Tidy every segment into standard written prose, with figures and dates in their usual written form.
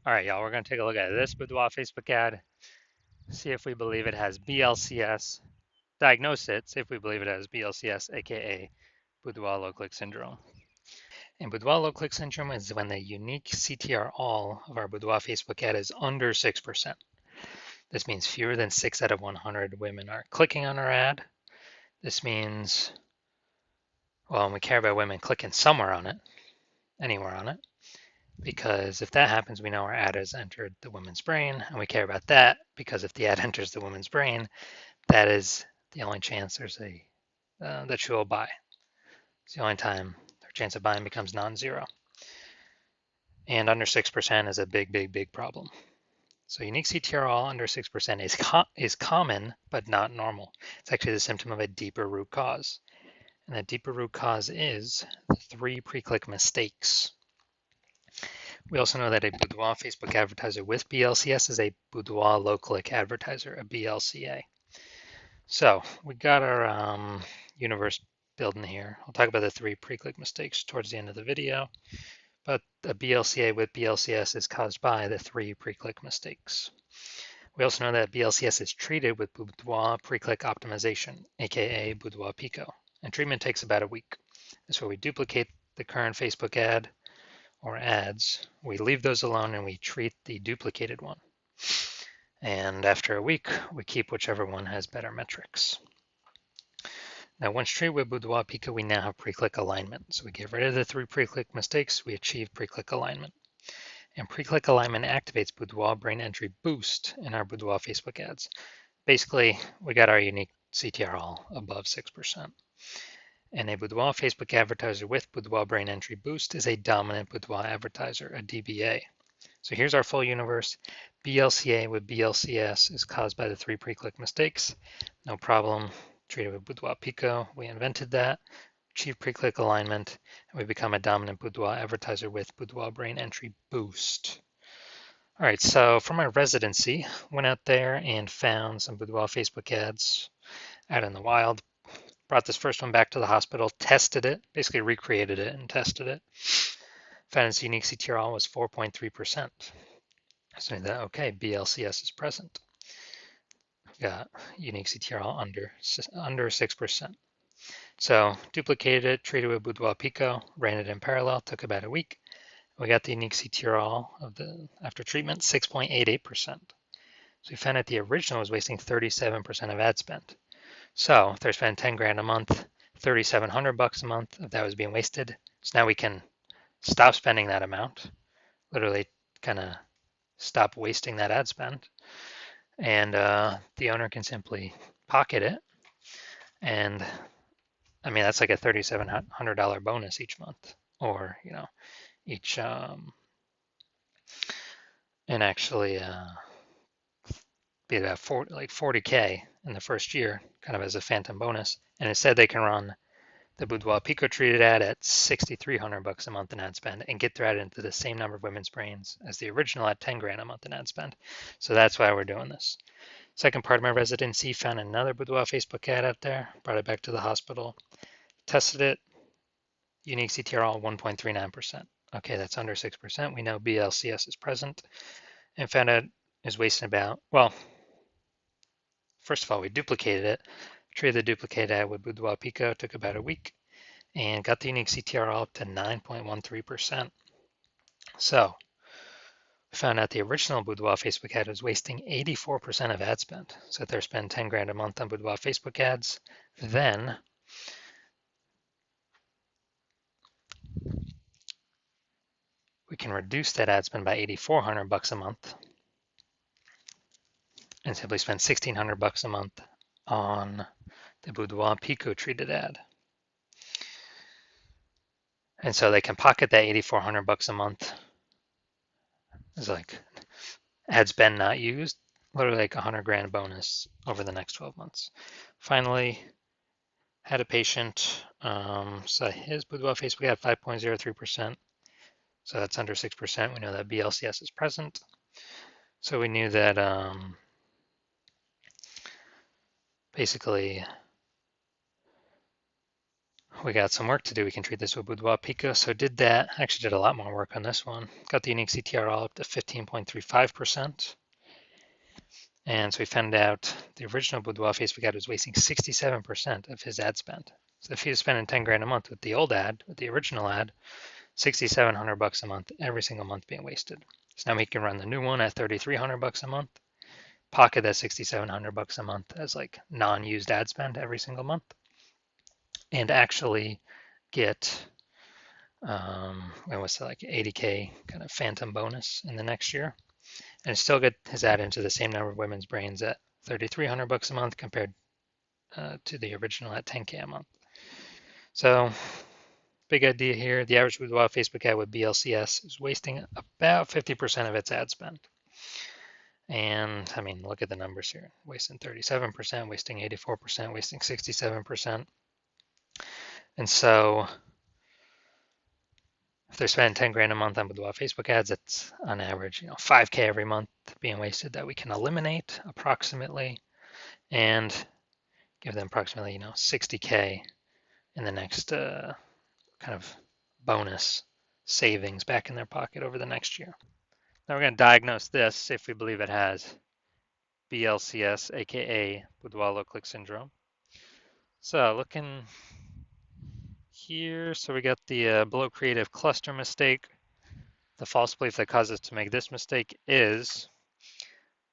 All right, y'all, we're going to take a look at this Boudoir Facebook ad, see if we believe it has BLCS, diagnose it, see if we believe it has BLCS, aka Boudoir low click syndrome. And Boudoir low click syndrome is when the unique CTR all of our Boudoir Facebook ad is under 6%. This means fewer than 6 out of 100 women are clicking on our ad. This means, well, we care about women clicking somewhere on it, anywhere on it. Because if that happens, we know our ad has entered the woman's brain, and we care about that because if the ad enters the woman's brain, that is the only chance there's that she will buy. It's the only time her chance of buying becomes non-zero. And under 6% is a big, big, big problem. So unique CTR all under 6% is common, but not normal. It's actually the symptom of a deeper root cause. And that deeper root cause is the 3 pre-click mistakes. We also know that a Boudoir Facebook advertiser with BLCS is a Boudoir low-click advertiser, a BLCA. So we got our universe building here. I'll talk about the 3 pre-click mistakes towards the end of the video, but a BLCA with BLCS is caused by the 3 pre-click mistakes. We also know that BLCS is treated with Boudoir pre-click optimization, aka Boudoir Pico, and treatment takes about a week. That's where we duplicate the current Facebook ad or ads, we leave those alone and we treat the duplicated one. And after a week, we keep whichever one has better metrics. Now, once treated with Boudoir Pico, we now have pre-click alignment. So we get rid of the 3 pre-click mistakes, we achieve pre-click alignment. And pre-click alignment activates Boudoir brain entry boost in our Boudoir Facebook ads. Basically, we got our unique CTR all above 6%. And a Boudoir Facebook advertiser with Boudoir brain entry boost is a dominant Boudoir advertiser, a DBA. So here's our full universe. BLCA with BLCS is caused by the 3 pre-click mistakes. No problem. Treated with Boudoir Pico. We invented that. Achieve pre-click alignment. And we become a dominant Boudoir advertiser with Boudoir brain entry boost. All right, so for my residency, went out there and found some Boudoir Facebook ads out in the wild. Brought this first one back to the hospital, tested it, basically recreated it and tested it. Found its unique CTR was 4.3%. So that, okay, BLCS is present. Got unique CTR under 6%. So duplicated it, treated with Boudoir Pico, ran it in parallel, took about a week. We got the unique CTR of the after treatment, 6.88%. So we found that the original was wasting 37% of ad spend. So if they're spending 10 grand a month, 3,700 bucks a month if that was being wasted. So now we can stop spending that amount, literally kind of stop wasting that ad spend. And the owner can simply pocket it. And I mean, that's like a $3,700 bonus each month, or, each, and actually be about 40K in the first year, kind of as a phantom bonus. And instead they can run the Boudoir Pico treated ad at 6,300 bucks a month in ad spend and get their ad into the same number of women's brains as the original at 10 grand a month in ad spend. So that's why we're doing this. Second part of my residency, found another Boudoir Facebook ad out there, brought it back to the hospital, tested it, unique CTR all 1.39%. Okay, that's under 6%. We know BLCS is present, and found out is wasting about, well, first of all, we duplicated it, treated the duplicated ad with Boudoir Pico, took about a week, and got the unique CTR all up to 9.13%. So we found out the original Boudoir Facebook ad was wasting 84% of ad spend. So if they're spending 10 grand a month on Boudoir Facebook ads, then we can reduce that ad spend by 8,400 bucks a month and simply spend 1,600 bucks a month on the Boudoir Pico treated ad. And so they can pocket that 8,400 bucks a month. It's like ad spend not used, literally like 100 grand bonus over the next 12 months. Finally, had a patient, so his Boudoir Facebook had 5.03%. So that's under 6%. We know that BLCS is present. So we knew that basically we got some work to do. We can treat this with Boudoir Pico. So did that. Actually did a lot more work on this one. Got the unique CTR all up to 15.35%. And so we found out the original Boudoir Facebook ad was wasting 67% of his ad spend. So if he was spending 10 grand a month with the old ad, with the original ad, 6,700 bucks a month, every single month being wasted. So now he can run the new one at 3,300 bucks a month, pocket that 6,700 bucks a month as like non-used ad spend every single month, and actually get what's that, like 80K kind of phantom bonus in the next year, and still get his ad into the same number of women's brains at 3,300 bucks a month compared to the original at 10K a month. So big idea here. The average Boudoir Facebook ad with BLCS is wasting about 50% of its ad spend. And I mean, look at the numbers here. Wasting 37%, wasting 84%, wasting 67%. And so if they're spending 10 grand a month on Boudoir Facebook ads, it's on average, 5K every month being wasted that we can eliminate approximately and give them approximately, 60K in the next kind of bonus savings back in their pocket over the next year. Now we're going to diagnose this if we believe it has BLCS, aka Boudoir low click syndrome. So looking here, so we got the below creative cluster mistake. The false belief that caused us to make this mistake is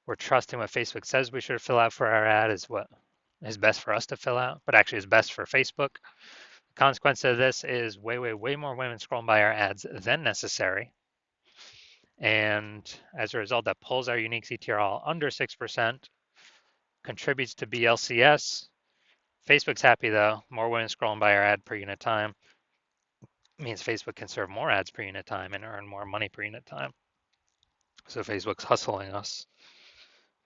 we're trusting what Facebook says we should fill out for our ad is what is best for us to fill out, but actually is best for Facebook. The consequence of this is way more women scrolling by our ads than necessary. And as a result, that pulls our unique CTR all under 6%, contributes to BLCS. Facebook's happy though. More women scrolling by our ad per unit time means Facebook can serve more ads per unit time and earn more money per unit time. So Facebook's hustling us.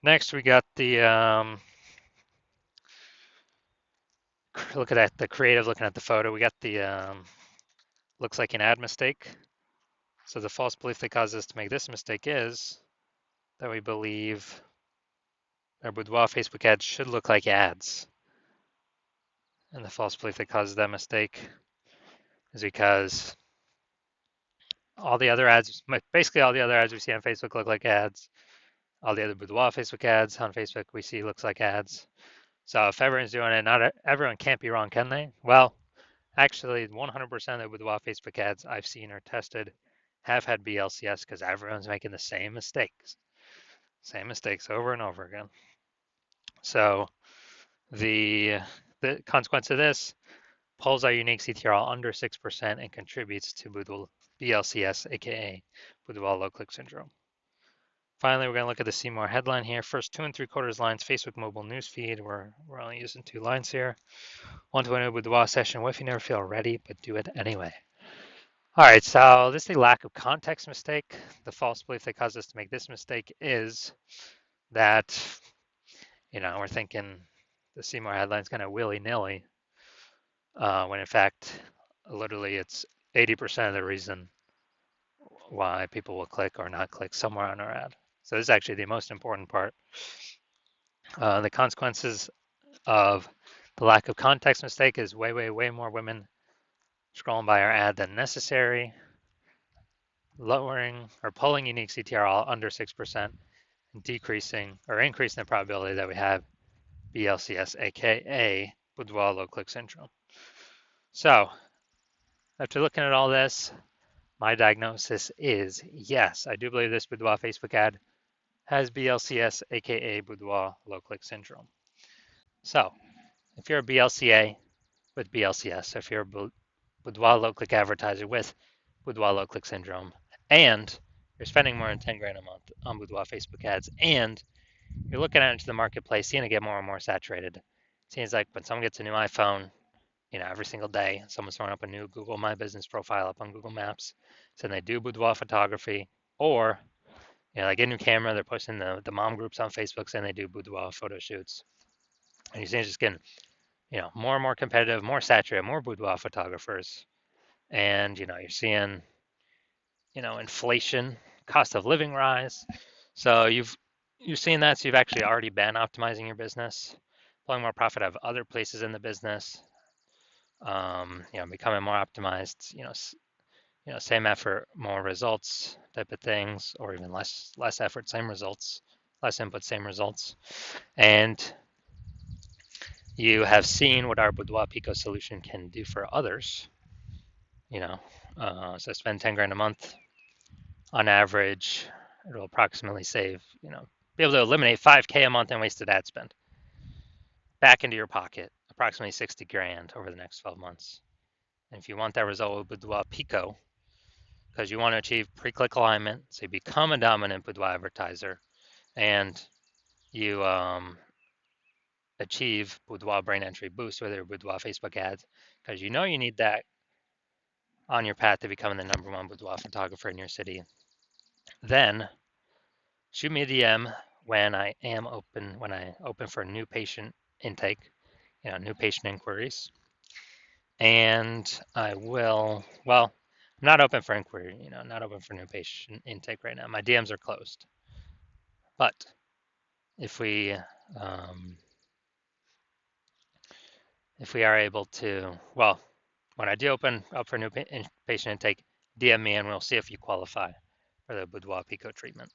Next, we got the look at the creative, looking at the photo. We got the looks like an ad mistake. So the false belief that causes us to make this mistake is that we believe our Boudoir Facebook ads should look like ads. And the false belief that causes that mistake is because all the other ads, basically all the other ads we see on Facebook look like ads. All the other Boudoir Facebook ads on Facebook we see looks like ads. So if everyone's doing it, not everyone can't be wrong, can they? Well, actually 100% of Boudoir Facebook ads I've seen or tested have had BLCS because everyone's making the same mistakes over and over again. So the consequence of this pulls our unique CTR under 6% and contributes to BLCS, aka Boudoir low click syndrome. Finally, we're going to look at the See More headline here. First 2 3/4 lines, Facebook mobile newsfeed. We're only using 2 lines here. 120 Boudoir session. What if you never feel ready, but do it anyway? All right, so this is a lack of context mistake. The false belief that caused us to make this mistake is that, we're thinking the See More headline is kind of willy-nilly, when in fact, literally it's 80% of the reason why people will click or not click somewhere on our ad. So this is actually the most important part. The consequences of the lack of context mistake is way more women scrolling by our ad than necessary, lowering or pulling unique CTR all under 6%, and decreasing or increasing the probability that we have BLCS, aka Boudoir low click syndrome. So after looking at all this, my diagnosis is yes, I do believe this Boudoir Facebook ad has BLCS, aka Boudoir low click syndrome. So if you're a BLCA with BLCS, if you're a Boudoir low click advertiser with Boudoir low click syndrome, and you're spending more than 10 grand a month on Boudoir Facebook ads, and you're looking out into the marketplace, seeing it get more and more saturated. It seems like when someone gets a new iPhone, every single day, someone's throwing up a new Google My Business profile up on Google Maps, saying they do boudoir photography, or they get a new camera, they're posting the mom groups on Facebook saying they do boudoir photo shoots. And you see it's just getting, more and more competitive, more saturated, more boudoir photographers. And, you're seeing, inflation, cost of living rise. So you've seen that, so you've actually already been optimizing your business, pulling more profit out of other places in the business, becoming more optimized, same effort, more results type of things, or even less effort, same results, less input, same results. And you have seen what our Boudoir Pico solution can do for others. So spend 10 grand a month on average. It'll approximately save, be able to eliminate 5K a month in wasted ad spend back into your pocket, approximately 60 grand over the next 12 months. And if you want that result with Boudoir Pico, because you want to achieve pre-click alignment, so you become a dominant Boudoir advertiser, and you achieve Boudoir brain entry boost with your Boudoir Facebook ads, because you need that on your path to becoming the #1 boudoir photographer in your city, then shoot me a DM when I open for new patient intake, new patient inquiries. And I will, well, I'm not open for inquiry, not open for new patient intake right now. My DMs are closed. But if we are able to, well, when I do open up for new patient intake, DM me and we'll see if you qualify for the Boudoir Pico treatment.